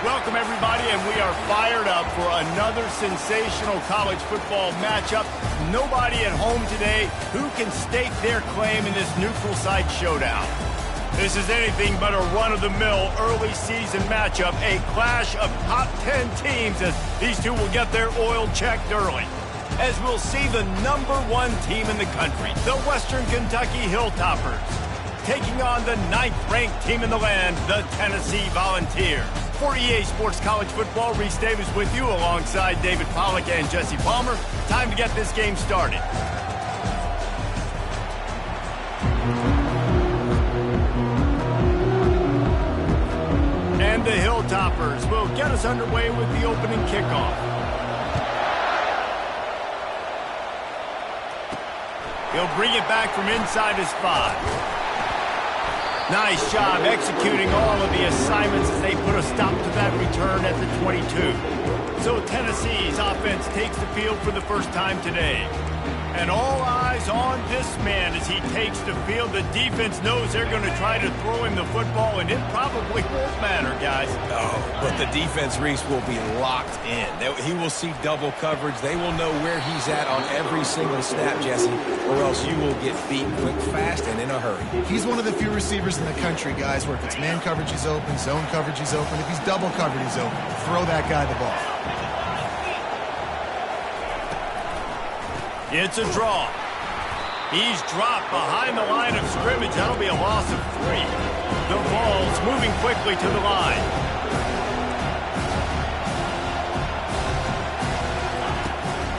Welcome, everybody, and we are fired up for another sensational college football matchup. Nobody at home today who can stake their claim in this neutral site showdown. This is anything but a run-of-the-mill early season matchup, a clash of top 10 teams as these two will get their oil checked early. As we'll see the #1 team in the country, the Western Kentucky Hilltoppers, taking on the 9th-ranked team in the land, the Tennessee Volunteers. For EA Sports College Football, Reese Davis with you alongside David Pollack and Jesse Palmer. Time to get this game started. And the Hilltoppers will get us underway with the opening kickoff. He'll bring it back from inside his 5. Nice job executing all of the assignments as they put a stop to that return at the 22. So Tennessee's offense takes the field for the first time today. And all eyes on this man as he takes the field. The defense knows they're going to try to throw him the football, and it probably won't matter, guys. Oh, but the defense, Reese, will be locked in. He will see double coverage. They will know where he's at on every single snap, Jesse, or else you will get beat quick, fast, and in a hurry. He's one of the few receivers in the country, guys, where if it's man coverage, he's open, zone coverage, he's open. If he's double covered, he's open. Throw that guy the ball. It's a draw. He's dropped behind the line of scrimmage. That'll be a loss of 3. The ball's moving quickly to the line.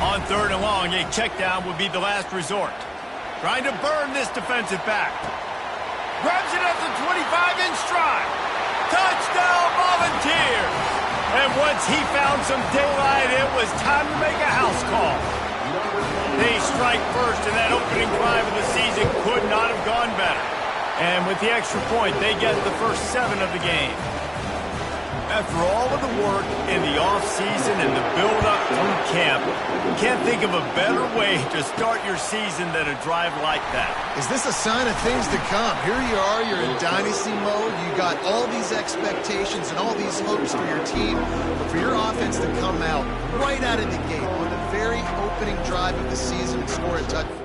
On 3rd and long, a check down would be the last resort. Trying to burn this defensive back. Grabs it at the 25 in stride. Touchdown, Volunteers! And once he found some daylight, it was time to make a house call. They strike first, and that opening drive of the season could not have gone better. And with the extra point, they get the first 7 of the game. After all of the work in the offseason and the build-up through camp, can't think of a better way to start your season than a drive like that. Is this a sign of things to come? Here you are, you're in dynasty mode. You got all these expectations and all these hopes for your team, but for your offense to come out right out of the gate on the very opening drive of the season and score a touchdown.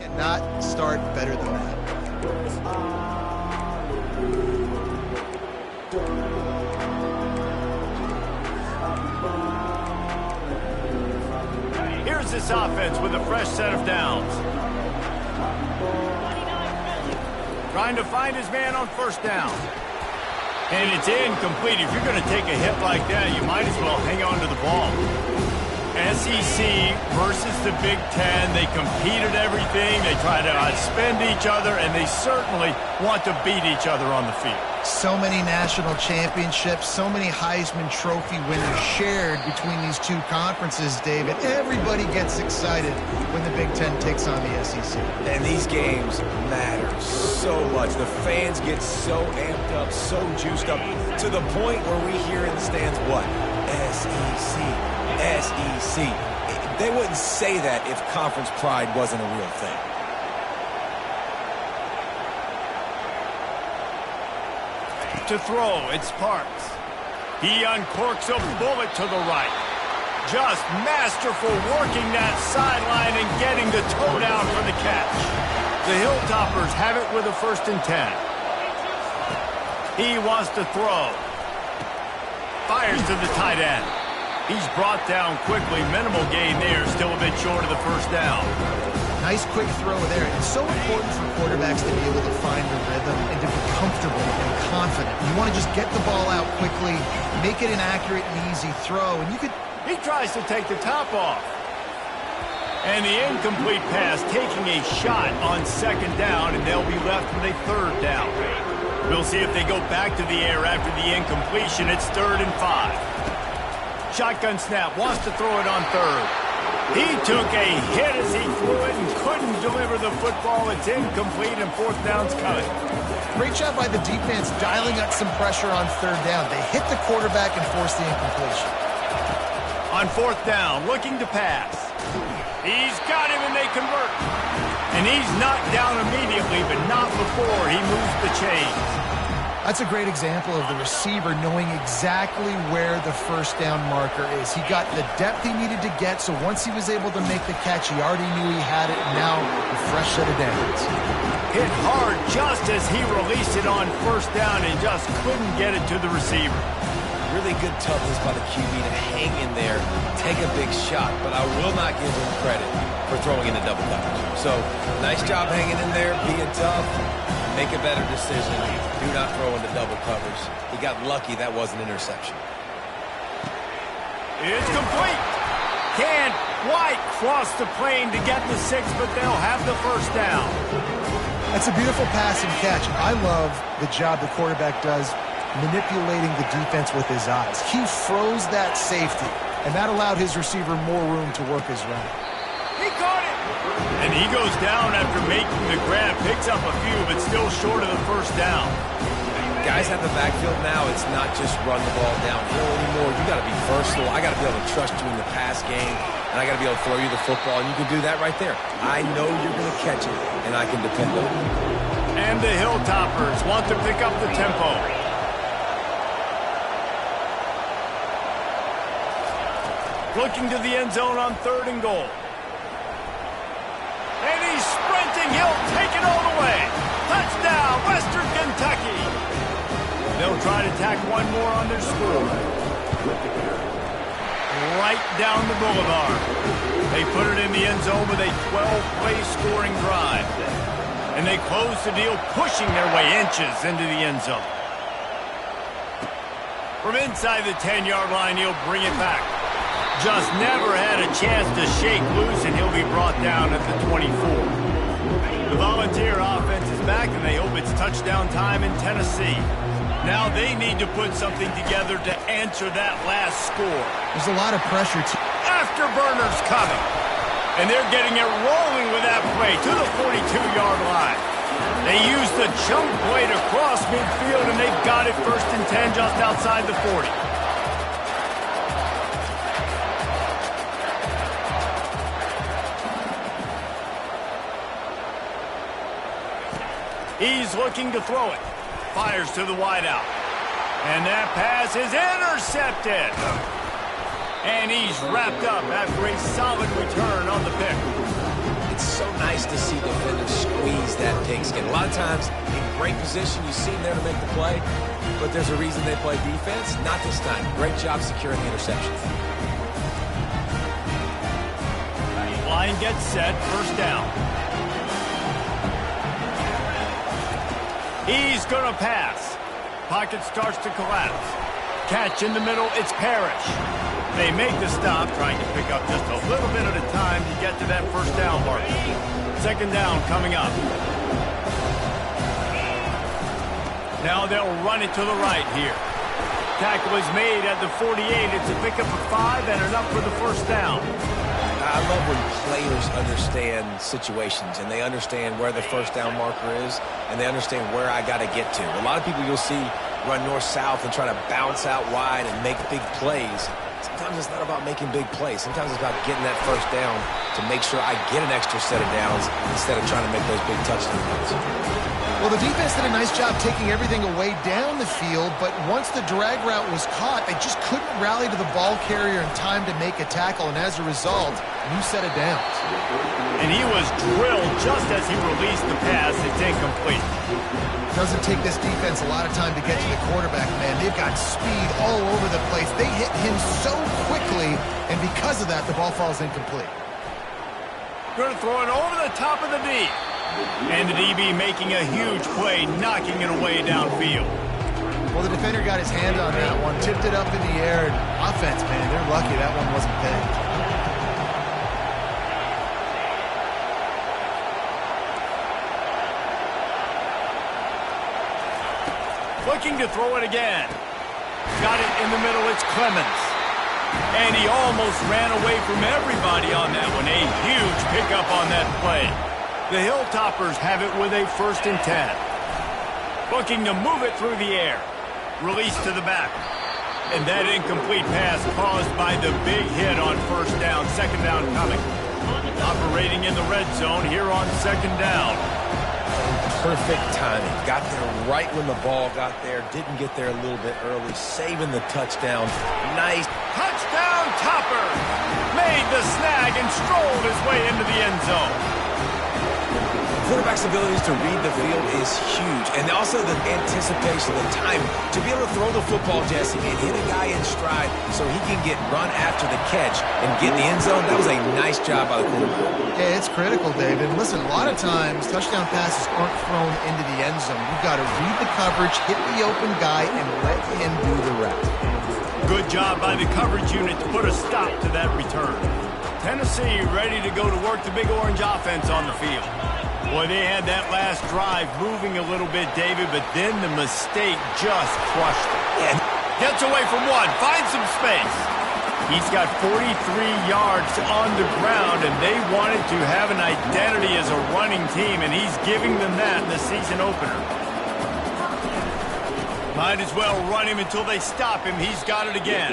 Cannot start better than that. Here's this offense with a fresh set of downs. trying to find his man on first down. And it's incomplete. If you're going to take a hit like that, you might as well hang on to the ball. SEC versus the Big Ten. They compete at everything. They try to outspend each other, and they certainly want to beat each other on the field. So many national championships, so many Heisman Trophy winners shared between these two conferences, David. Everybody gets excited when the Big Ten takes on the SEC. And these games matter so much. The fans get so amped up, so juiced up, to the point where we hear in the stands, what? SEC. SEC. They wouldn't say that if conference pride wasn't a real thing. To throw, it's Parks. He uncorks a bullet to the right. Just masterful working that sideline and getting the toe down for the catch. The Hilltoppers have it with a 1st and 10. He wants to throw. Fires to the tight end. He's brought down quickly. Minimal gain there. Still a bit short of the 1st down. Nice quick throw there. It's so important for quarterbacks to be able to find the rhythm and to be comfortable and confident. You want to just get the ball out quickly, make it an accurate and easy throw, and you could... He tries to take the top off. And the incomplete pass taking a shot on 2nd down, and they'll be left with a 3rd down. We'll see if they go back to the air after the incompletion. It's 3rd and 5. Shotgun snap, wants to throw it on 3rd. He took a hit as he threw it and couldn't deliver the football. It's incomplete and 4th down's coming. Great job by the defense dialing up some pressure on 3rd down. They hit the quarterback and forced the incompletion. On 4th down, looking to pass. He's got him and they convert. And he's knocked down immediately, but not before he moves the chains. That's a great example of the receiver knowing exactly where the 1st down marker is. He got the depth he needed to get, so once he was able to make the catch, he already knew he had it, and now a fresh set of downs. Hit hard just as he released it on 1st down and just couldn't get it to the receiver. Really good toughness by the QB to hang in there, take a big shot, but I will not give him credit for throwing into double coverage. So, nice job hanging in there, being tough. Make a better decision. Do not throw into double coverage. He got lucky that was an interception. It's complete. Can't quite cross the plane to get the 6, but they'll have the 1st down. That's a beautiful pass and catch. I love the job the quarterback does manipulating the defense with his eyes. He froze that safety, and that allowed his receiver more room to work his route. He caught it. And he goes down after making the grab, picks up a few, but still short of the 1st down. Guys have the backfield now. It's not just run the ball downhill anymore. You got to be versatile. I got to be able to trust you in the pass game, and I got to be able to throw you the football, and you can do that right there. I know you're going to catch it, and I can depend on it. And the Hilltoppers want to pick up the tempo. Looking to the end zone on 3rd and goal. And he's sprinting. He'll take it all the way. Touchdown, Western Kentucky. They'll try to tack one more on their score. Right down the boulevard. They put it in the end zone with a 12-play scoring drive. And they close the deal, pushing their way inches into the end zone. From inside the 10-yard line, he'll bring it back. Just never had a chance to shake loose, and he'll be brought down at the 24. The Volunteer offense is back, and they hope it's touchdown time in Tennessee. Now they need to put something together to answer that last score. There's a lot of pressure. Afterburners coming. And they're getting it rolling with that play to the 42-yard line. They use the chunk play to cross midfield, and they've got it 1st and 10 just outside the 40. He's looking to throw it. Fires to the wideout. And that pass is intercepted. And he's wrapped up after a solid return on the pick. It's so nice to see defenders squeeze that pigskin. A lot of times, in great position, you see him there to make the play, but there's a reason they play defense. Not this time. Great job securing the interception. Line gets set, 1st down. He's going to pass. Pocket starts to collapse. Catch in the middle, it's Parrish. They make the stop, trying to pick up just a little bit at a time to get to that first down mark. Second down coming up. Now they'll run it to the right here. Tackle is made at the 48. It's a pickup of 5 and enough for the first down. I love when players understand situations and they understand where the first down marker is and they understand where I got to get to. A lot of people you'll see run north-south and try to bounce out wide and make big plays. Sometimes it's not about making big plays. Sometimes it's about getting that first down to make sure I get an extra set of downs instead of trying to make those big touchdowns. Well, the defense did a nice job taking everything away down the field, but once the drag route was caught, they just couldn't rally to the ball carrier in time to make a tackle, and as a result, new set of downs. And he was drilled just as he released the pass. It's incomplete. Doesn't take this defense a lot of time to get to the quarterback, man. They've got speed all over the place. They hit him so quickly, and because of that, the ball falls incomplete. Going to throw it over the top of the D. And the DB making a huge play, knocking it away downfield. Well, the defender got his hand on that one, tipped it up in the air, and offense, man, they're lucky that one wasn't pegged. Looking to throw it again. Got it in the middle, it's Clemens. And he almost ran away from everybody on that one. A huge pickup on that play. The Hilltoppers have it with a 1st and 10. Looking to move it through the air. Release to the back. And that incomplete pass caused by the big hit on first down. Second down coming. Operating in the red zone here on second down. Perfect timing. Got there right when the ball got there. Didn't get there a little bit early. Saving the touchdown. Nice. Touchdown Topper. Made the snag and strolled his way into the end zone. Quarterback's abilities to read the field is huge. And also the anticipation, the time to be able to throw the football, Jesse, and hit a guy in stride so he can get run after the catch and get in the end zone. That was a nice job by the quarterback. Yeah, it's critical, David. Listen, a lot of times touchdown passes aren't thrown into the end zone. You've got to read the coverage, hit the open guy, and let him do the rest. Good job by the coverage unit to put a stop to that return. Tennessee ready to go to work the Big Orange offense on the field. Boy, they had that last drive moving a little bit, David, but then the mistake just crushed them. Yeah. Gets away from one, finds some space. He's got 43 yards on the ground, and they wanted to have an identity as a running team, and he's giving them that in the season opener. Might as well run him until they stop him. He's got it again.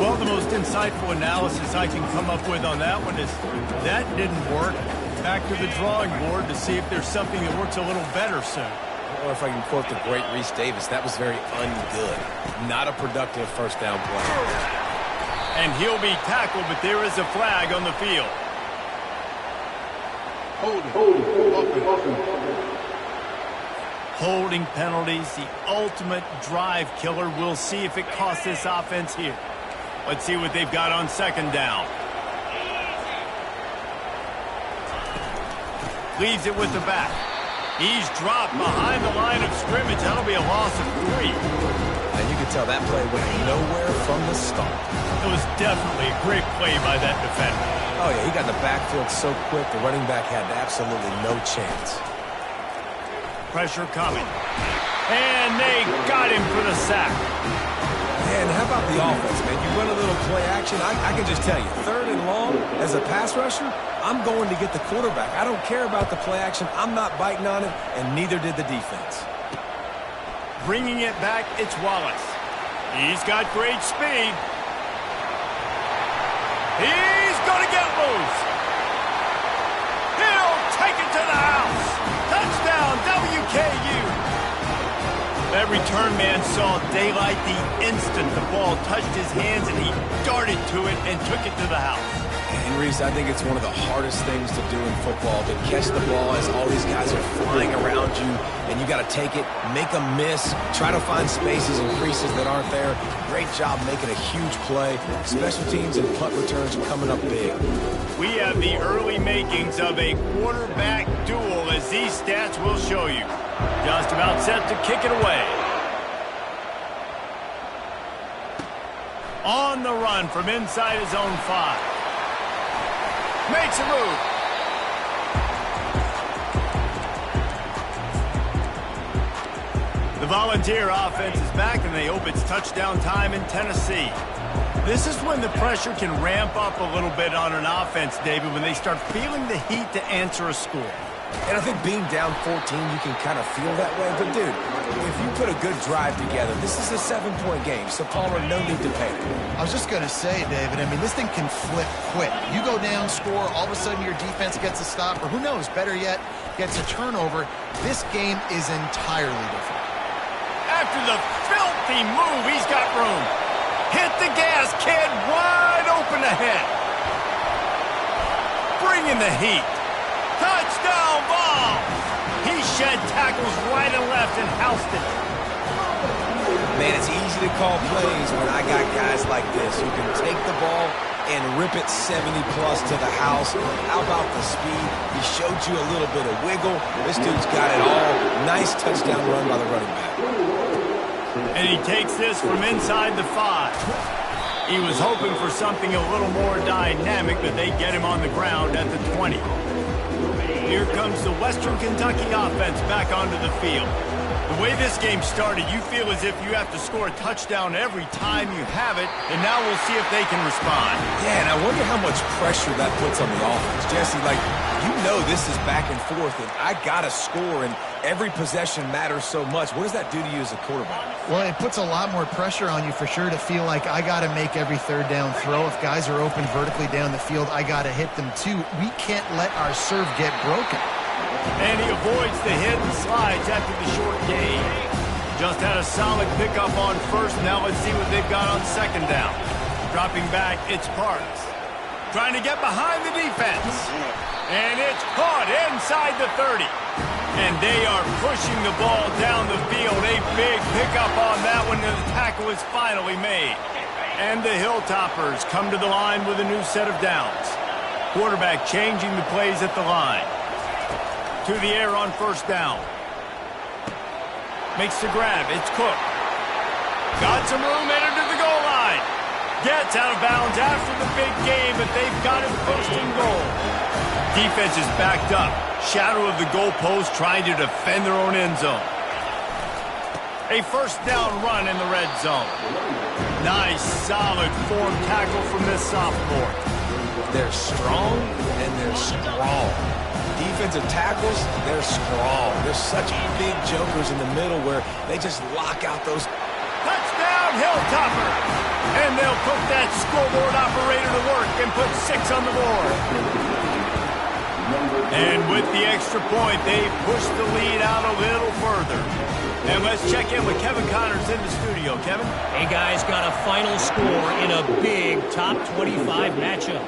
Well, the most insightful analysis I can come up with on that one is that didn't work. Back to the drawing board to see if there's something that works a little better soon. Or if I can quote the great Reese Davis, that was very ungood. Not a productive first down play. And he'll be tackled, but there is a flag on the field. Holding penalties, the ultimate drive killer. We'll see if it costs this offense here. Let's see what they've got on second down. Leaves it with the back. He's dropped behind the line of scrimmage. That'll be a loss of 3. And you can tell that play went nowhere from the start. It was definitely a great play by that defender. Oh, yeah, he got in the backfield so quick, the running back had absolutely no chance. Pressure coming. And they got him for the sack. And how about the offense, man? You run a little play action. I can just tell you, 3rd and long, as a pass rusher, I'm going to get the quarterback. I don't care about the play action. I'm not biting on it, and neither did the defense. Bringing it back, it's Wallace. He's got great speed. He's going to get loose. He'll take it to the house. Touchdown, WKU. That return man saw daylight the instant the ball touched his hands, and he darted to it and took it to the house. And Reese, I think it's one of the hardest things to do in football, to catch the ball as all these guys are flying around you, and you got to take it, make a miss, try to find spaces and creases that aren't there. Great job making a huge play. Special teams and punt returns coming up big. We have the early makings of a quarterback duel, as these stats will show you. Just about set to kick it away. On the run from inside his own 5. Makes a move. The Volunteer offense is back, and they hope it's touchdown time in Tennessee. This is when the pressure can ramp up a little bit on an offense, David, when they start feeling the heat to answer a score. And I think being down 14, you can kind of feel that way. But, dude, if you put a good drive together, this is a 7-point game, so Palmer, no need to panic. I was just going to say, David, I mean, this thing can flip quick. You go down, score, all of a sudden your defense gets a stop, or who knows, better yet, gets a turnover. This game is entirely different. After the filthy move, he's got room. Hit the gas, kid, wide open ahead. Bring in the heat. Touchdown ball! He shed tackles right and left and housed it. Man, it's easy to call plays when I got guys like this who can take the ball and rip it 70-plus to the house. How about the speed? He showed you a little bit of wiggle. This dude's got it all. Nice touchdown run by the running back. And he takes this from inside the 5. He was hoping for something a little more dynamic, but they get him on the ground at the 20. Here comes the Western Kentucky offense back onto the field. The way this game started, you feel as if you have to score a touchdown every time you have it, and now we'll see if they can respond. Yeah, and I wonder how much pressure that puts on the offense. Jesse, like, you know this is back and forth, and I got to score, and every possession matters so much. What does that do to you as a quarterback? Well, it puts a lot more pressure on you for sure to feel like I got to make every third down throw. If guys are open vertically down the field, I got to hit them too. We can't let our serve get broken. And he avoids the hit and slides after the short gain. Just had a solid pickup on first. Now let's see what they've got on second down. Dropping back, it's Parks. Trying to get behind the defense. And it's caught inside the 30. And they are pushing the ball down the field. A big pickup on that one, and the tackle is finally made. And the Hilltoppers come to the line with a new set of downs. Quarterback changing the plays at the line. To the air on first down. Makes the grab. It's Cook. Got some room, entered to the goal line. Gets out of bounds after the big game, but they've got him first and goal. Defense is backed up. Shadow of the goalpost, trying to defend their own end zone. A first down run in the red zone. Nice, solid form tackle from this sophomore. They're strong, and they're strong. Defensive tackles, they're strong. There's such big jokers in the middle where they just lock out those. Touchdown, Hilltopper! And they'll put that scoreboard operator to work and put 6 on the board. And with the extra point, they push the lead out a little further. And let's check in with Kevin Connors in the studio. Kevin? Hey, guys, got a final score in a big top 25 matchup.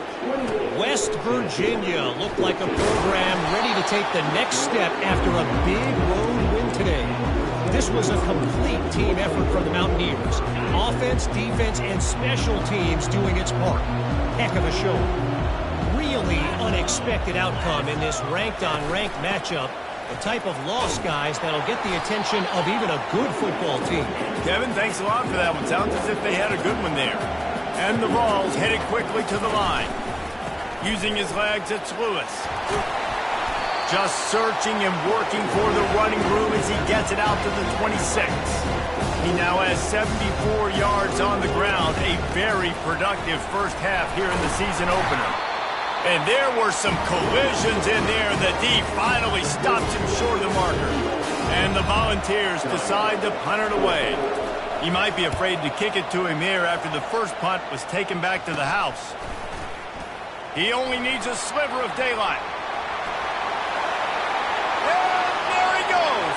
West Virginia looked like a program ready to take the next step after a big road win today. This was a complete team effort from the Mountaineers. Offense, defense, and special teams doing its part. Heck of a show. Really unexpected outcome in this ranked-on-ranked matchup. The type of loss, guys, that'll get the attention of even a good football team. Kevin, thanks a lot for that one. Sounds as if they had a good one there. And the Vols headed quickly to the line. Using his legs, it's Lewis. Just searching and working for the running room as he gets it out to the 26. He now has 74 yards on the ground. A very productive first half here in the season opener. And there were some collisions in there. The D finally stops him short of the marker. And the Volunteers decide to punt it away. He might be afraid to kick it to him here after the first punt was taken back to the house. He only needs a sliver of daylight. And there he goes.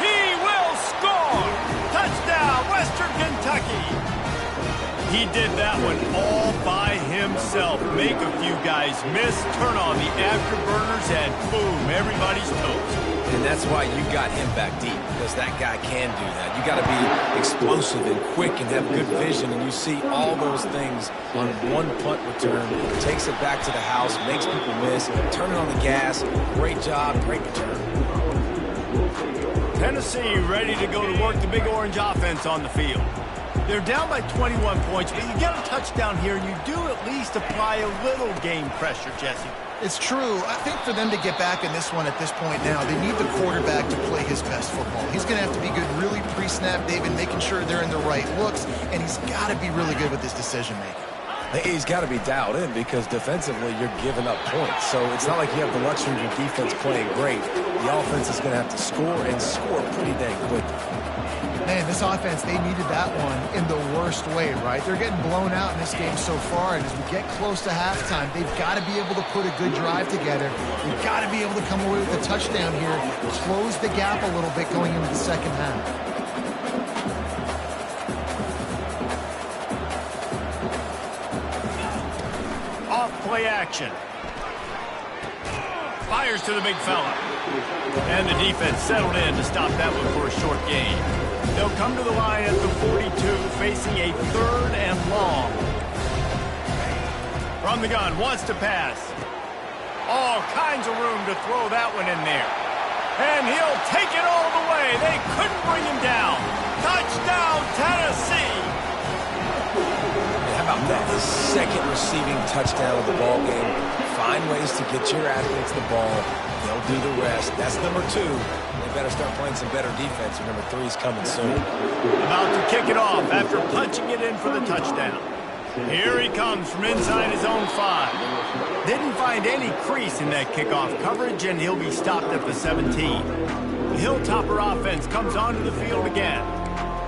He will Kentucky. He did that one all by himself. Make a few guys miss, turn on the afterburners, and boom, everybody's toast. And that's why you got him back deep, because that guy can do that. You got to be explosive and quick and have good vision, and you see all those things on one punt return. Takes it back to the house, makes people miss, turning on the gas. Great job, great return. Tennessee ready to go to work the Big Orange offense on the field. They're down by 21 points, but you get a touchdown here, and you do at least apply a little game pressure, Jesse. It's true. I think for them to get back in this one at this point now, they need the quarterback to play his best football. He's going to have to be good really pre-snap, David, making sure they're in the right looks, and he's got to be really good with his decision-making. He's got to be dialed in because defensively you're giving up points. So it's not like you have the luxury of your defense playing great. The offense is going to have to score and score pretty dang quickly. Man, this offense, they needed that one in the worst way, right? They're getting blown out in this game so far, and as we get close to halftime, they've got to be able to put a good drive together. They've got to be able to come away with a touchdown here, close the gap a little bit going into the second half. Play action. Fires to the big fella. And the defense settled in to stop that one for a short gain. They'll come to the line at the 42, facing a 3rd and long. From the gun, wants to pass. All kinds of room to throw that one in there. And he'll take it all the way. They couldn't bring him down. Touchdown, Tennessee! How about that? His second receiving touchdown of the ball game. Find ways to get your athletes the ball. They'll do the rest. That's number 2. They better start playing some better defense, or number 3 is coming soon. About to kick it off after punching it in for the touchdown. Here he comes from inside his own 5. Didn't find any crease in that kickoff coverage, and he'll be stopped at the 17. The Hilltopper offense comes onto the field again.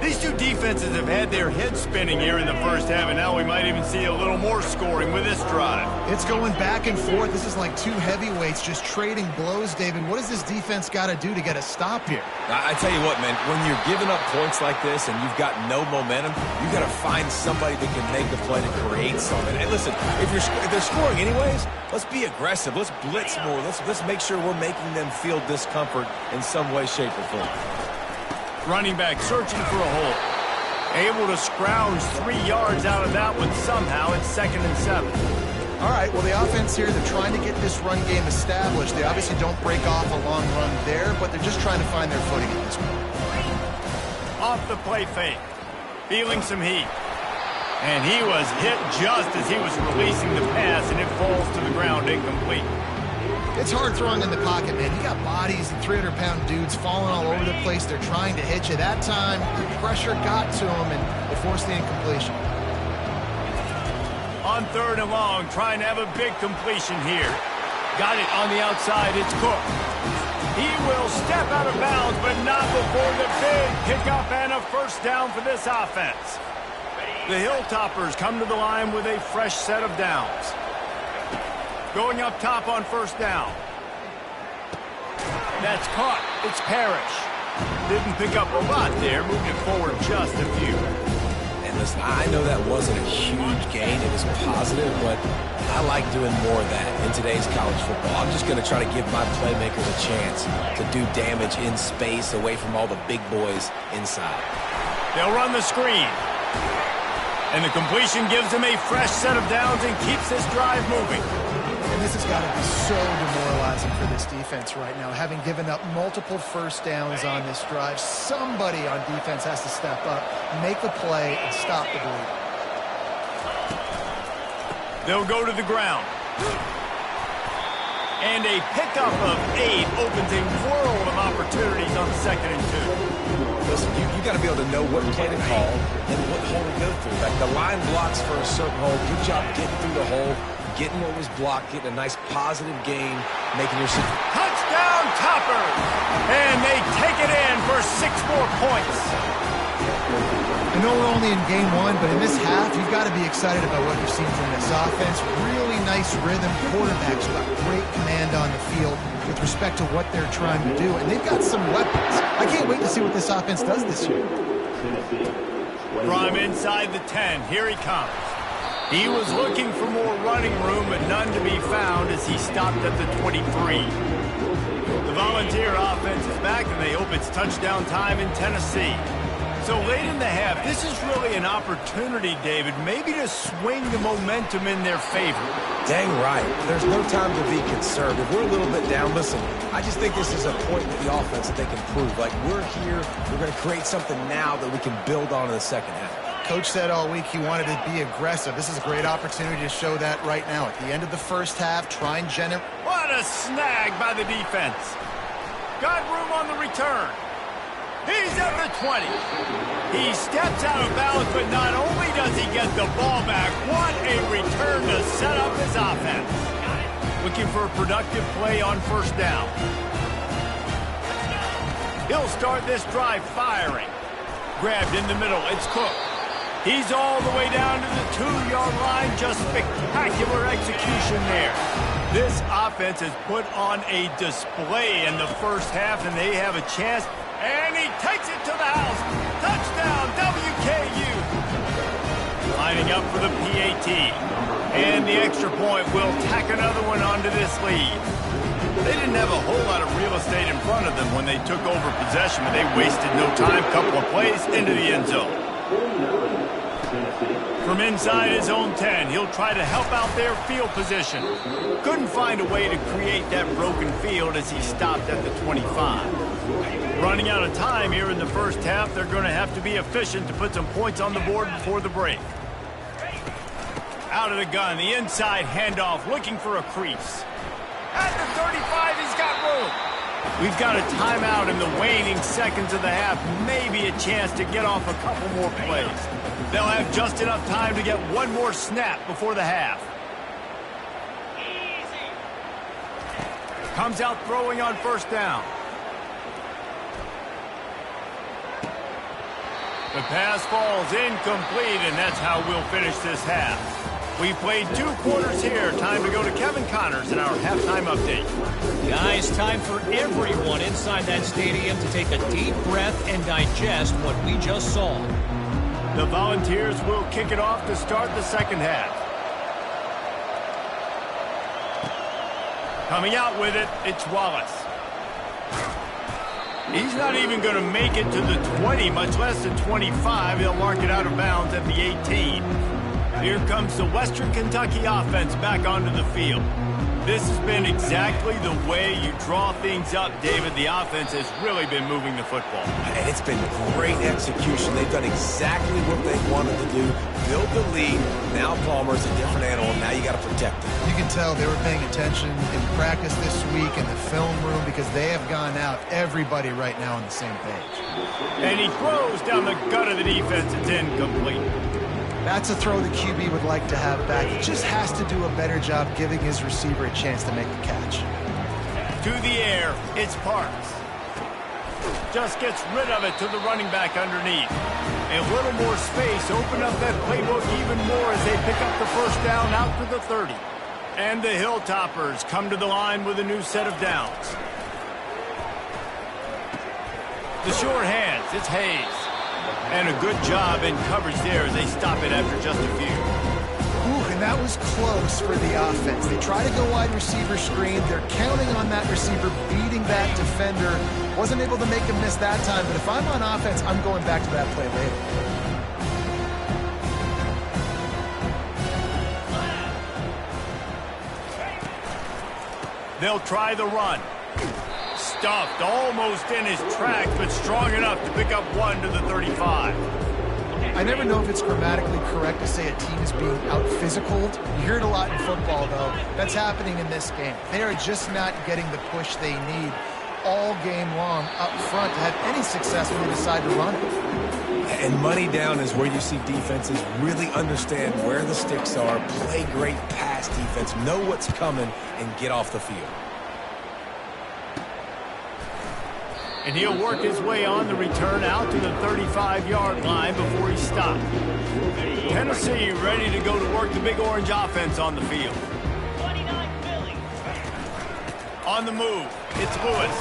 These two defenses have had their heads spinning here in the first half, and now we might even see a little more scoring with this drive. It's going back and forth. This is like two heavyweights just trading blows, David. What does this defense got to do to get a stop here? I tell you what, man, when you're giving up points like this and you've got no momentum, you got to find somebody that can make the play to create something. And listen, if they're scoring anyways, let's be aggressive. Let's blitz more. Let's make sure we're making them feel discomfort in some way, shape, or form. Running back searching for a hole. Able to scrounge 3 yards out of that one somehow. It's 2nd and 7. All right, well, the offense here, they're trying to get this run game established. They obviously don't break off a long run there, but they're just trying to find their footing at this point. Off the play fake. Feeling some heat. And he was hit just as he was releasing the pass, and it falls to the ground incomplete. It's hard throwing in the pocket, man. You got bodies and 300-pound dudes falling all over the place. They're trying to hit you. That time, the pressure got to them, and they forced the incompletion. On 3rd and long, trying to have a big completion here. Got it on the outside. It's Cook. He will step out of bounds, but not before the big pickup and a first down for this offense. The Hilltoppers come to the line with a fresh set of downs. Going up top on 1st down. That's caught. It's Parrish. Didn't pick up a lot there, moving it forward just a few. And listen, I know that wasn't a huge gain. It was positive, but I like doing more of that in today's college football. I'm just going to try to give my playmakers a chance to do damage in space away from all the big boys inside. They'll run the screen. And the completion gives them a fresh set of downs and keeps this drive moving. And this has got to be so demoralizing for this defense right now. Having given up multiple first downs on this drive, somebody on defense has to step up, make a play, and stop the bleed. They'll go to the ground. And a pickup of 8 opens a world of opportunities on 2nd and 2. Listen, you got to be able to know what play to call and what hole to go through. Like the line blocks for a certain hole. Good job getting through the hole, getting what was blocked, getting a nice positive gain, making your touchdown Topper, and they take it in for 6 more points. I know we're only in game 1, but in this half, you've got to be excited about what you've seen from this offense. Really nice rhythm. Quarterbacks got great command on the field with respect to what they're trying to do, and they've got some weapons. I can't wait to see what this offense does this year. From inside the 10, here he comes. He was looking for more running room, but none to be found as he stopped at the 23. The Volunteer offense is back, and they hope it's touchdown time in Tennessee. So late in the half, this is really an opportunity, David, maybe to swing the momentum in their favor. Dang right. There's no time to be conservative. We're a little bit down. Listen, I just think this is a point with the offense that they can prove. Like, we're here, we're going to create something now that we can build on in the second half. Coach said all week he wanted to be aggressive. This is a great opportunity to show that right now. At the end of the first half, try and generate. What a snag by the defense. Got room on the return. He's at the 20. He steps out of bounds, but not only does he get the ball back, what a return to set up his offense. Looking for a productive play on first down. He'll start this drive firing. Grabbed in the middle, it's Cook. He's all the way down to the 2-yard line. Just spectacular execution there. This offense has put on a display in the first half, and they have a chance. And he takes it to the house. Touchdown, WKU. Lining up for the PAT. And the extra point will tack another one onto this lead. They didn't have a whole lot of real estate in front of them when they took over possession, but they wasted no time. Couple of plays into the end zone. From inside his own 10, he'll try to help out their field position. Couldn't find a way to create that broken field as he stopped at the 25. Running out of time here in the first half, they're going to have to be efficient to put some points on the board before the break. Out of the gun, the inside handoff, looking for a crease. At the 35, he's got room. We've got a timeout in the waning seconds of the half. Maybe a chance to get off a couple more plays. They'll have just enough time to get one more snap before the half. Comes out throwing on first down. The pass falls incomplete, and that's how we'll finish this half. We played 2 quarters here. Time to go to Kevin Connors in our halftime update. Guys, time for everyone inside that stadium to take a deep breath and digest what we just saw. The Volunteers will kick it off to start the second half. Coming out with it, it's Wallace. He's not even going to make it to the 20, much less the 25. He'll mark it out of bounds at the 18. Here comes the Western Kentucky offense back onto the field. This has been exactly the way you draw things up, David. The offense has really been moving the football. And it's been great execution. They've done exactly what they wanted to do. Build the lead. Now Palmer's a different animal. Now you got to protect him. You can tell they were paying attention in practice this week in the film room because they have gone out, everybody right now on the same page. And he throws down the gut of the defense. It's incomplete. That's a throw the QB would like to have back. He just has to do a better job giving his receiver a chance to make the catch. To the air, it's Parks. Just gets rid of it to the running back underneath. A little more space, open up that playbook even more as they pick up the first down out to the 30. And the Hilltoppers come to the line with a new set of downs. The short hands, it's Hayes. And a good job in coverage there as they stop it after just a few. Ooh, and that was close for the offense. They try to go wide receiver screen. They're counting on that receiver beating that defender. Wasn't able to make him miss that time, but if I'm on offense, I'm going back to that play later. They'll try the run. Stuffed almost in his tracks, but strong enough to pick up one to the 35. I never know if it's grammatically correct to say a team is being out-physicaled. You hear it a lot in football, though. That's happening in this game. They are just not getting the push they need all game long up front to have any success when they decide to run it. And money down is where you see defenses really understand where the sticks are, play great pass defense, know what's coming, and get off the field. And he'll work his way on the return out to the 35-yard line before he's stopped. Tennessee ready to go to work the Big Orange offense on the field. On the move, it's Lewis.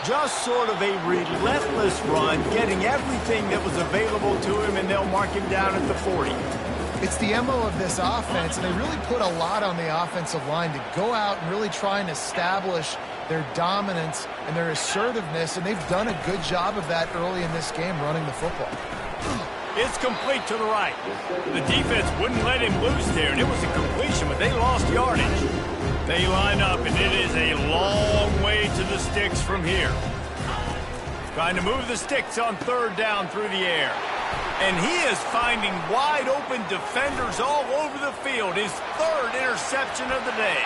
Just sort of a relentless run, getting everything that was available to him, and they'll mark him down at the 40. It's the MO of this offense, and they really put a lot on the offensive line to go out and really try and establish their dominance and their assertiveness, and they've done a good job of that early in this game running the football. It's complete to the right. The defense wouldn't let him loose there, and it was a completion, but they lost yardage. They line up, and it is a long way to the sticks from here. Trying to move the sticks on third down through the air. And he is finding wide-open defenders all over the field. His third interception of the day.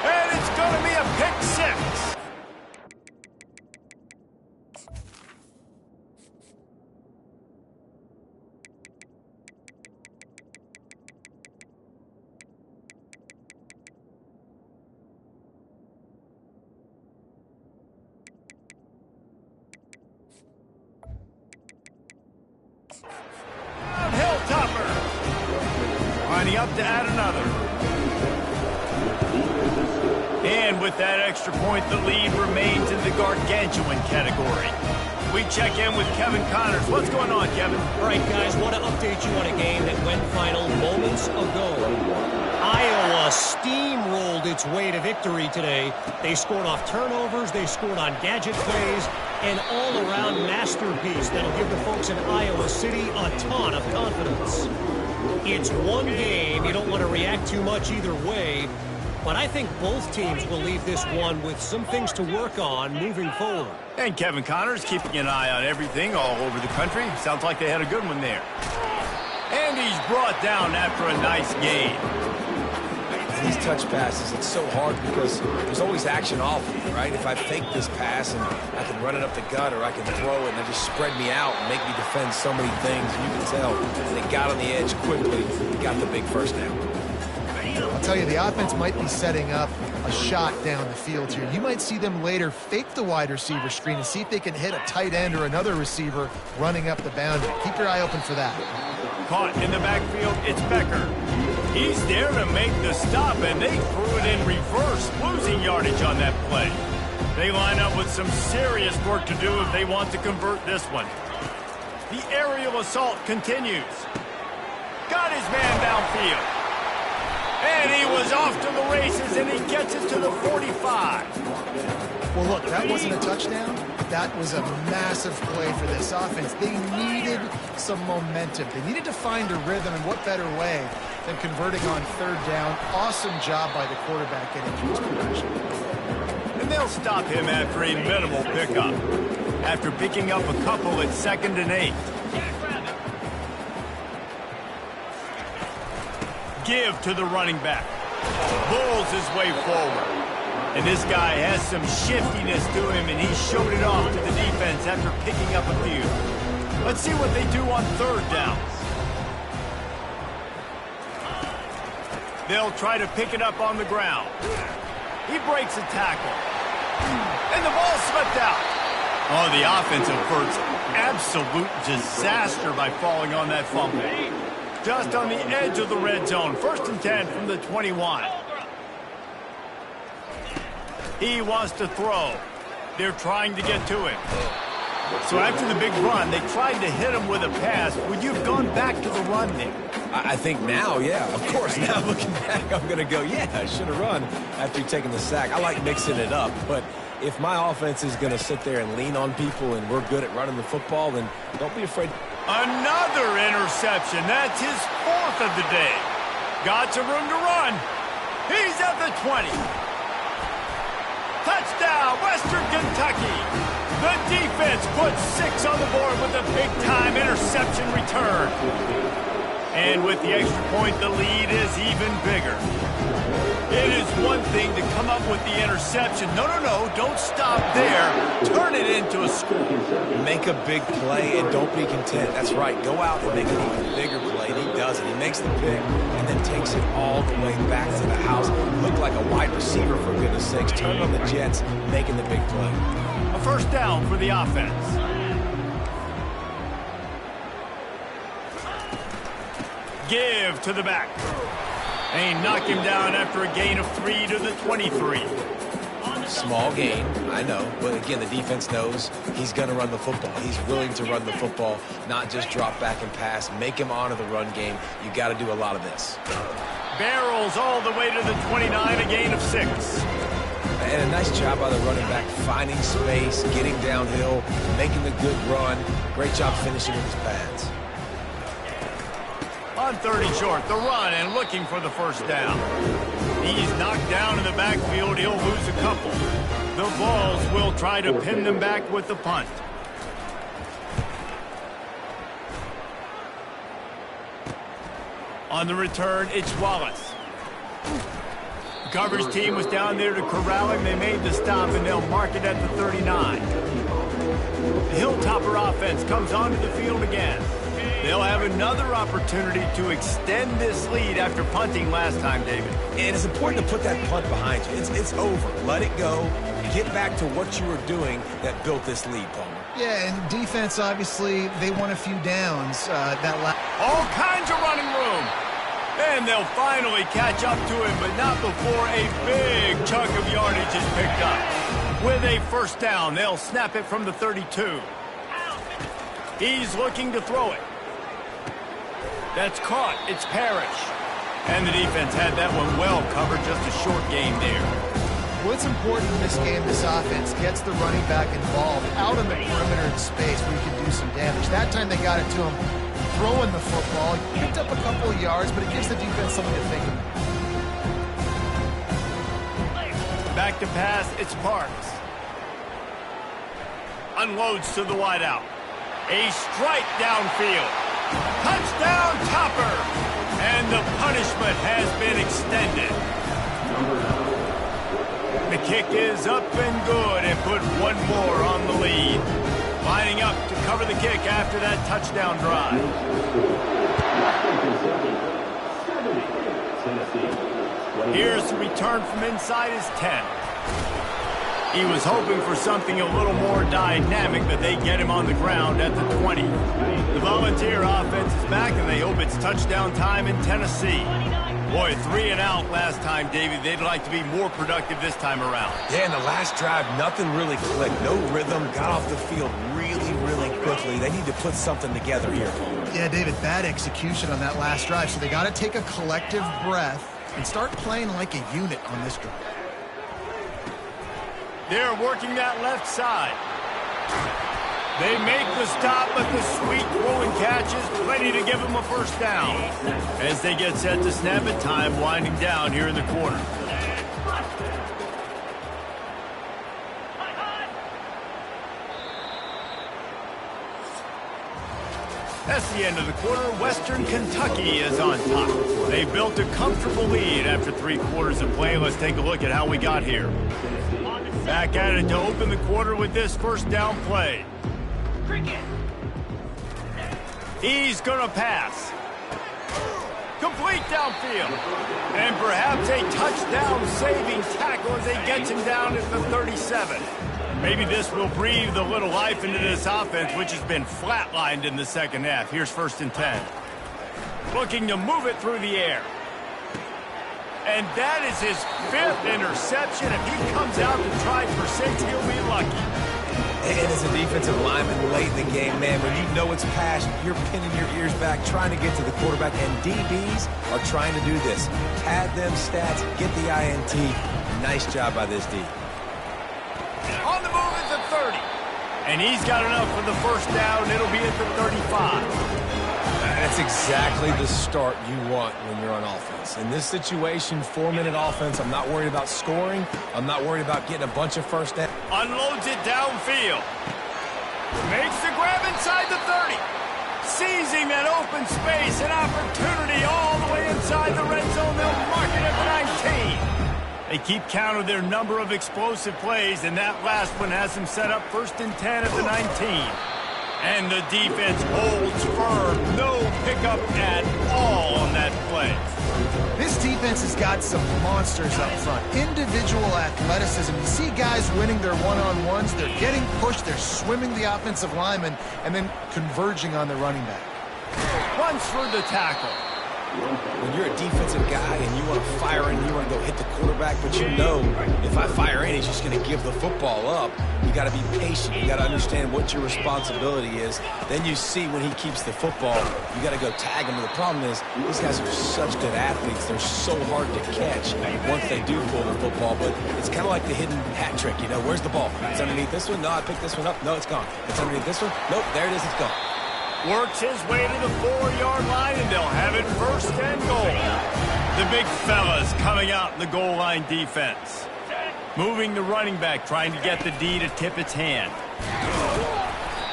And it's going to be a pick six. Lining up to add another. And with that extra point, the lead remains in the gargantuan category. We check in with Kevin Connors. What's going on, Kevin? All right, guys, want to update you on a game that went final moments ago. Iowa steamrolled its way to victory today. They scored off turnovers, they scored on gadget plays, an all-around masterpiece that'll give the folks in Iowa City a ton of confidence. It's one game. You don't want to react too much either way, but I think both teams will leave this one with some things to work on moving forward. And Kevin Connors keeping an eye on everything all over the country. Sounds like they had a good one there. And he's brought down after a nice gain. These touch passes, it's so hard because there's always action off of you, right? If I fake this pass and I can run it up the gut or I can throw it and they just spread me out and make me defend so many things, and you can tell they got on the edge quickly, got the big first down. I'll tell you, the offense might be setting up a shot down the field here. You might see them later fake the wide receiver screen and see if they can hit a tight end or another receiver running up the boundary. Keep your eye open for that. Caught in the backfield, it's Becker. He's there to make the stop, and they threw it in reverse, losing yardage on that play. They line up with some serious work to do if they want to convert this one. The aerial assault continues. Got his man downfield. And he was off to the races, and he gets it to the 45. Well, look, that wasn't a touchdown. That was a massive play for this offense. They needed some momentum. They needed to find a rhythm, and what better way than converting on third down. Awesome job by the quarterback getting to his progression. And they'll stop him after a minimal pickup. After picking up a couple at 2nd and 8. Give to the running back. Bulls his way forward. And this guy has some shiftiness to him, and he showed it off to the defense after picking up a few. Let's see what they do on third down. They'll try to pick it up on the ground. He breaks a tackle. And the ball slipped out. Oh, the offense averts absolute disaster by falling on that fumble. Just on the edge of the red zone. 1st and 10 from the 21. He wants to throw. They're trying to get to him. So after the big run, they tried to hit him with a pass. Would you have gone back to the run there? I think now, yeah. Of course, now looking back, I'm going to go, yeah, I should have run after taking the sack. I like mixing it up, but if my offense is going to sit there and lean on people and we're good at running the football, then don't be afraid. Another interception. That's his 4th of the day. Got some room to run. He's at the 20. Touchdown, Western Kentucky. The defense puts 6 on the board with a big-time interception return. And with the extra point, the lead is even bigger. It is one thing to come up with the interception. No, don't stop there. Turn it into a score. Make a big play and don't be content. That's right. Go out and make an even bigger play. And he does it. He makes the pick and then takes it all the way back to the house. Looked like a wide receiver, for goodness sakes. Turned on the Jets, making the big play. A first down for the offense. Give to the back. And he knocked him down after a gain of 3 to the 23. Small gain, I know. But again, the defense knows he's going to run the football. He's willing to run the football, not just drop back and pass. Make him honor the run game. You got to do a lot of this. Barrels all the way to the 29, a gain of 6. And a nice job by the running back, finding space, getting downhill, making the good run. Great job finishing with his pads. On 30 short, the run and looking for the first down. He's knocked down in the backfield. He'll lose a couple. The Vols will try to pin them back with the punt. On the return, it's Wallace. The coverage team was down there to corral him. They made the stop, and they'll mark it at the 39. The Hilltopper offense comes onto the field again. They'll have another opportunity to extend this lead after punting last time, David. And it's important to put that punt behind you. It's over. Let it go. Get back to what you were doing that built this lead, Palmer. Yeah, and defense, obviously, they won a few downs. All kinds of running room. And they'll finally catch up to him, but not before a big chunk of yardage is picked up. With a first down, they'll snap it from the 32. He's looking to throw it. That's caught. It's Parrish. And the defense had that one well covered. Just a short game there. What's important in this game, this offense gets the running back involved out on the perimeter in space where he can do some damage. That time they got it to him throwing the football. He picked up a couple of yards, but it gives the defense something to think about. Back to pass. It's Parks. Unloads to the wideout. A strike downfield. Touchdown, Topper! And the punishment has been extended. The kick is up and good and put one more on the lead. Lining up to cover the kick after that touchdown drive. Here's the return from inside his 10. He was hoping for something a little more dynamic, but they get him on the ground at the 20. The Volunteer offense is back, and they hope it's touchdown time in Tennessee. Boy, 3 and out last time, David. They'd like to be more productive this time around. Yeah, in the last drive, nothing really clicked. No rhythm, got off the field really, really quickly. They need to put something together here. Yeah, David, bad execution on that last drive, so they got to take a collective breath and start playing like a unit on this drive. They're working that left side. They make the stop, but the sweet throw and catch is plenty to give them a first down. As they get set to snap it, time winding down here in the quarter. That's the end of the quarter. Western Kentucky is on top. They built a comfortable lead after 3 quarters of play. Let's take a look at how we got here. Back at it to open the quarter with this first down play. He's going to pass. Complete downfield. And perhaps a touchdown-saving tackle as they get him down at the 37. Maybe this will breathe a little life into this offense, which has been flatlined in the second half. Here's 1st and 10. Looking to move it through the air. And that is his 5th interception. If he comes out to try for 6, he'll be lucky. And as a defensive lineman late in the game, man, when you know it's pass, you're pinning your ears back, trying to get to the quarterback. And DBs are trying to do this. Pad them stats, get the INT. Nice job by this D. On the move at the 30. And he's got enough for the first down. It'll be at the 35. That's exactly the start you want when you're on offense. In this situation, 4-minute offense, I'm not worried about scoring. I'm not worried about getting a bunch of first down. Unloads it downfield. Makes the grab inside the 30. Seizing that open space, an opportunity all the way inside the red zone. They'll mark it at the 19. They keep count of their number of explosive plays, and that last one has them set up 1st and 10 at the 19. And the defense holds firm. No pickup at all on that play. This defense has got some monsters up front. Individual athleticism. You see guys winning their one-on-ones. They're getting pushed. They're swimming the offensive lineman and then converging on the running back. Runs for the tackle. When you're a defensive guy and you want to fire in, you want to go hit the quarterback, but you know if I fire in, he's just going to give the football up. You got to be patient. You got to understand what your responsibility is. Then you see when he keeps the football, you got to go tag him. But the problem is these guys are such good athletes. They're so hard to catch once they do pull the football. But it's kind of like the hidden hat trick. You know, where's the ball? It's underneath this one. No, I picked this one up. No, it's gone. It's underneath this one. Nope, there it is. It's gone. Works his way to the 4-yard line, and they'll have it first and goal. The big fellas coming out in the goal line defense. Moving the running back, trying to get the D to tip its hand.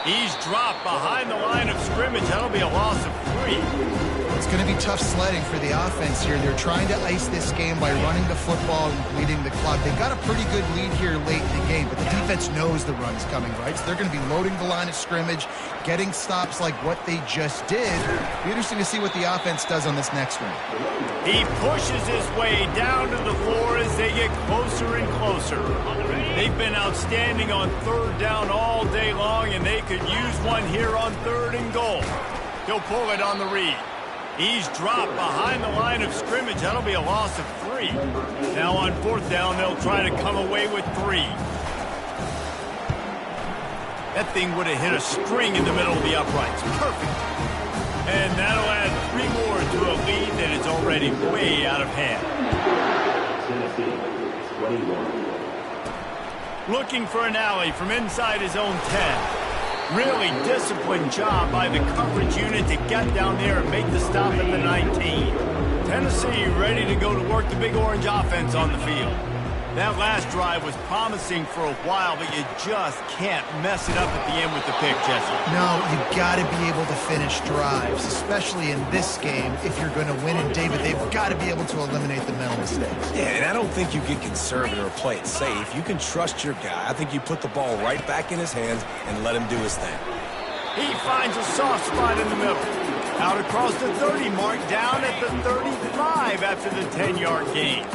He's dropped behind the line of scrimmage. That'll be a loss of 3. It's going to be tough sledding for the offense here. They're trying to ice this game by running the football and bleeding the clock. They've got a pretty good lead here late in the game, but the defense knows the run's coming, right? So they're going to be loading the line of scrimmage, getting stops like what they just did. It'll be interesting to see what the offense does on this next one. He pushes his way down to the floor as they get closer and closer. They've been outstanding on third down all day long, and they could use one here on 3rd and goal. He'll pull it on the read. He's dropped behind the line of scrimmage. That'll be a loss of 3. Now on 4th down, they'll try to come away with 3. That thing would have hit a string in the middle of the uprights. Perfect. And that'll add 3 more to a lead that is already way out of hand. Looking for an alley from inside his own 10. Really disciplined job by the coverage unit to get down there and make the stop at the 19. Tennessee ready to go to work the Big Orange offense on the field. That last drive was promising for a while, but you just can't mess it up at the end with the pick, Jesse. No, you've got to be able to finish drives, especially in this game. If you're going to win, and David, they've got to be able to eliminate the mental mistakes. Yeah, and I don't think you get conservative or play it safe. You can trust your guy. I think you put the ball right back in his hands and let him do his thing. He finds a soft spot in the middle. Out across the 30 mark, down at the 35 after the 10-yard gain.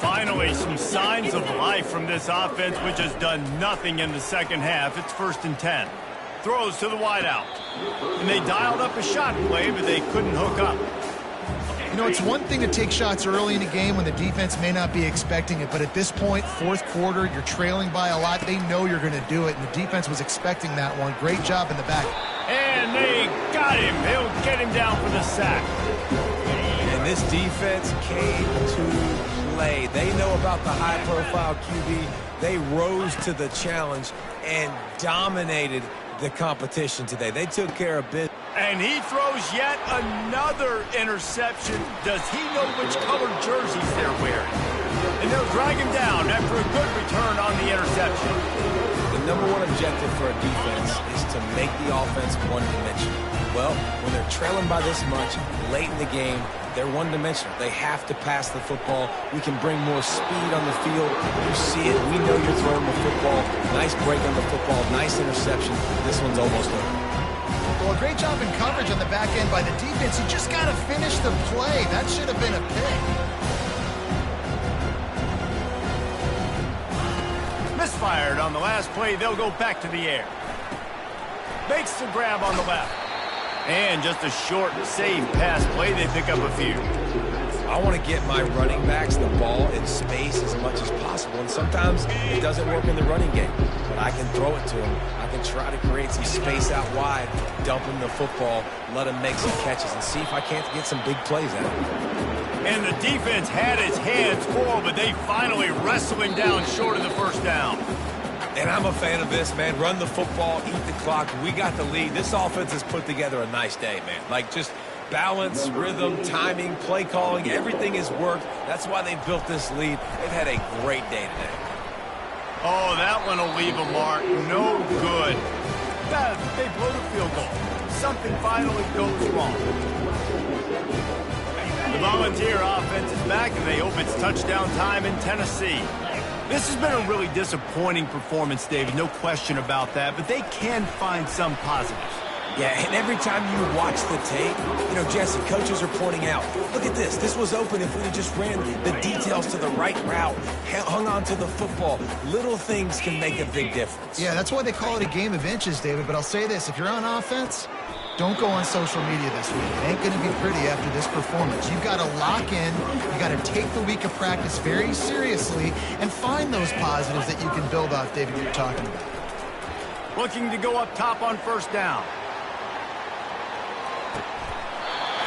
Finally, some signs of life from this offense, which has done nothing in the second half. It's 1st and 10. Throws to the wideout. And they dialed up a shot play, but they couldn't hook up. You know, it's one thing to take shots early in the game when the defense may not be expecting it, but at this point, 4th quarter, you're trailing by a lot. They know you're going to do it, and the defense was expecting that one. Great job in the back. And they got him. They'll get him down for the sack. And this defense came to play. They know about the high-profile QB. They rose to the challenge and dominated the competition today. They took care of business. And he throws yet another interception. Does he know which colored jerseys they're wearing? And they'll drag him down after a good return on the interception. The number one objective for a defense is to make the offense one-dimensional. Well, when they're trailing by this much late in the game, they're one-dimensional. They have to pass the football. We can bring more speed on the field. You see it. We know you're throwing the football. Nice break on the football. Nice interception. This one's almost over. Well, a great job in coverage on the back end by the defense. You just got to finish the play. That should have been a pick. Misfired on the last play. They'll go back to the air. Makes the grab on the left. And just a short, safe pass play. They pick up a few. I want to get my running backs the ball in space as much as possible. And sometimes it doesn't work in the running game. But I can throw it to them. I can try to create some space out wide, dump him the football, let him make some catches, and see if I can't get some big plays out of him. And the defense had his hands full, but they finally wrestle him down short of the 1st down. And I'm a fan of this, man. Run the football, eat the clock. We got the lead. This offense has put together a nice day, man. Like, just balance, rhythm, timing, play calling, everything has worked. That's why they built this lead. They've had a great day today. Oh, that one will leave a mark. No good. They blow the field goal. Something finally goes wrong. The Volunteer offense is back, and they hope it's touchdown time in Tennessee. This has been a really disappointing performance, David, no question about that, but they can find some positives. Yeah, and every time you watch the tape, you know, Jesse, coaches are pointing out, look at this. This was open if we had just ran the details to the right route, hung on to the football. Little things can make a big difference. Yeah, that's why they call it a game of inches, David. But I'll say this, if you're on offense, don't go on social media this week. It ain't going to be pretty after this performance. You've got to lock in. You got to take the week of practice very seriously and find those positives that you can build off, David, you're talking about. Looking to go up top on first down.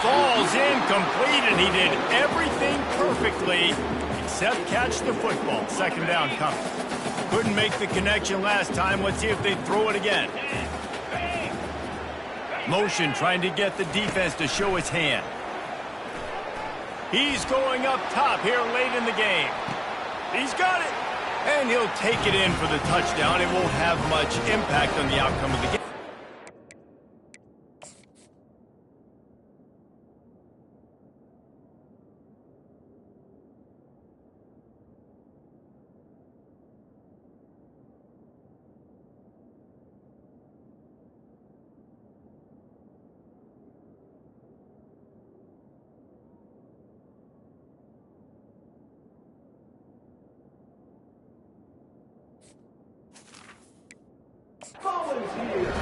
Falls incomplete, and he did everything perfectly except catch the football. Second down coming. Couldn't make the connection last time. Let's see if they throw it again. Motion trying to get the defense to show his hand. He's going up top here late in the game. He's got it. And he'll take it in for the touchdown. It won't have much impact on the outcome of the game.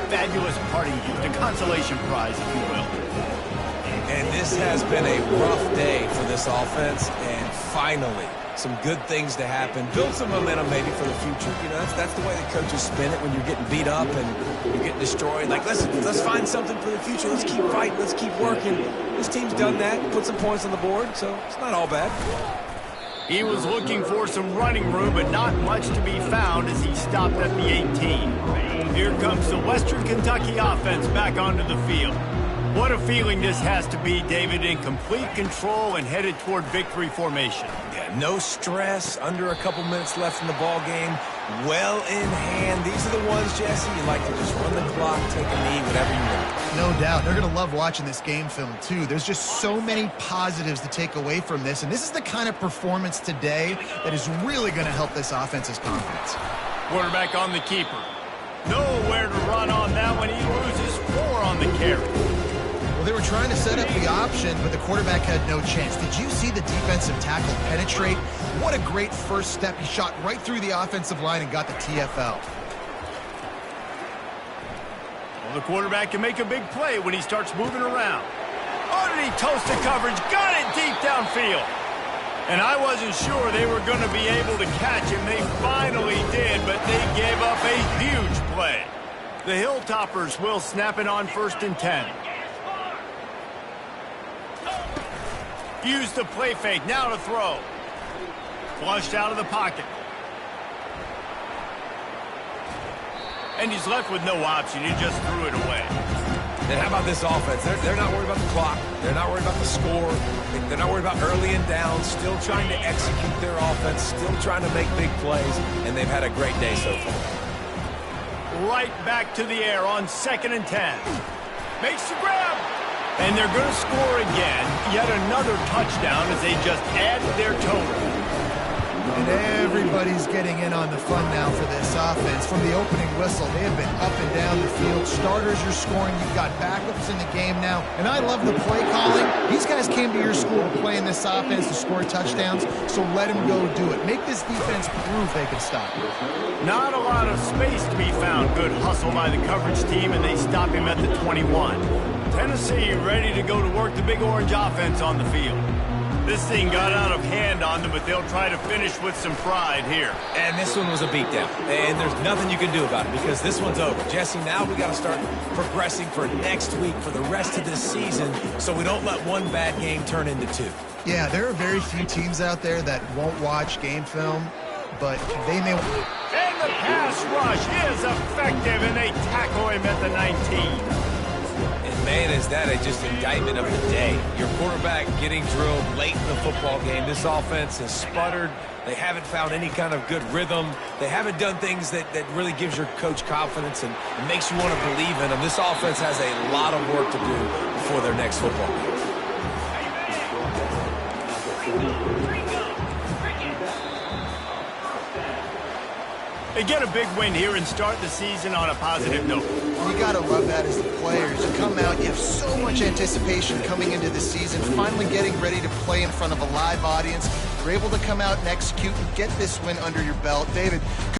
Fabulous parting gift, a consolation prize, if you will. And this has been a rough day for this offense, and finally, some good things to happen. Build some momentum maybe for the future. You know, that's the way the coaches spin it when you're getting beat up and you're getting destroyed. Like, let's find something for the future. Let's keep fighting. Let's keep working. This team's done that, put some points on the board, so it's not all bad. He was looking for some running room, but not much to be found as he stopped at the 18. Here comes the Western Kentucky offense back onto the field. What a feeling this has to be, David, in complete control and headed toward victory formation. Yeah, no stress, under a couple minutes left in the ball game, well in hand. These are the ones, Jesse, you like to just run the clock, take a knee, whatever you want. No doubt. They're going to love watching this game film, too. There's just so many positives to take away from this, and this is the kind of performance today that is really going to help this offense's confidence. Quarterback on the keeper. Nowhere to run on that one. He loses 4 on the carry. Well, they were trying to set up the option, but the quarterback had no chance. Did you see the defensive tackle penetrate? What a great first step. He shot right through the offensive line and got the TFL. Well, the quarterback can make a big play when he starts moving around. Oh, did he toast the coverage? Got it deep downfield. And I wasn't sure they were going to be able to catch him. They finally did, but they gave up a huge play. The Hilltoppers will snap it on 1st and 10. Use the play fake. Now to throw. Flushed out of the pocket. And he's left with no option. He just threw it away. And how about this offense? They're not worried about the clock. They're not worried about the score. They're not worried about early and down. Still trying to execute their offense. Still trying to make big plays. And they've had a great day so far. Right back to the air on 2nd and 10. Makes the grab. And they're going to score again. Yet another touchdown as they just add their total. And everybody's getting in on the fun now for this offense. From the opening whistle, they have been up and down the field. Starters are scoring. You've got backups in the game now. And I love the play calling. These guys came to your school to play in this offense to score touchdowns, so let them go do it. Make this defense prove they can stop it. Not a lot of space to be found. Good hustle by the coverage team, and they stop him at the 21. Tennessee ready to go to work the Big Orange offense on the field. This thing got out of hand on them, but they'll try to finish with some pride here. And this one was a beatdown. And there's nothing you can do about it because this one's over. Jesse, now we got to start progressing for next week, for the rest of this season, so we don't let one bad game turn into 2. Yeah, there are very few teams out there that won't watch game film, but they may... And the pass rush is effective, and they tackle him at the 19. Man, is that just indictment of the day. Your quarterback getting drilled late in the football game. This offense has sputtered. They haven't found any kind of good rhythm. They haven't done things that really gives your coach confidence and makes you want to believe in them. This offense has a lot of work to do before their next football game. They get a big win here and start the season on a positive note. You got to love that as the players. You come out, you have so much anticipation coming into the season, finally getting ready to play in front of a live audience. You're able to come out and execute and get this win under your belt. David,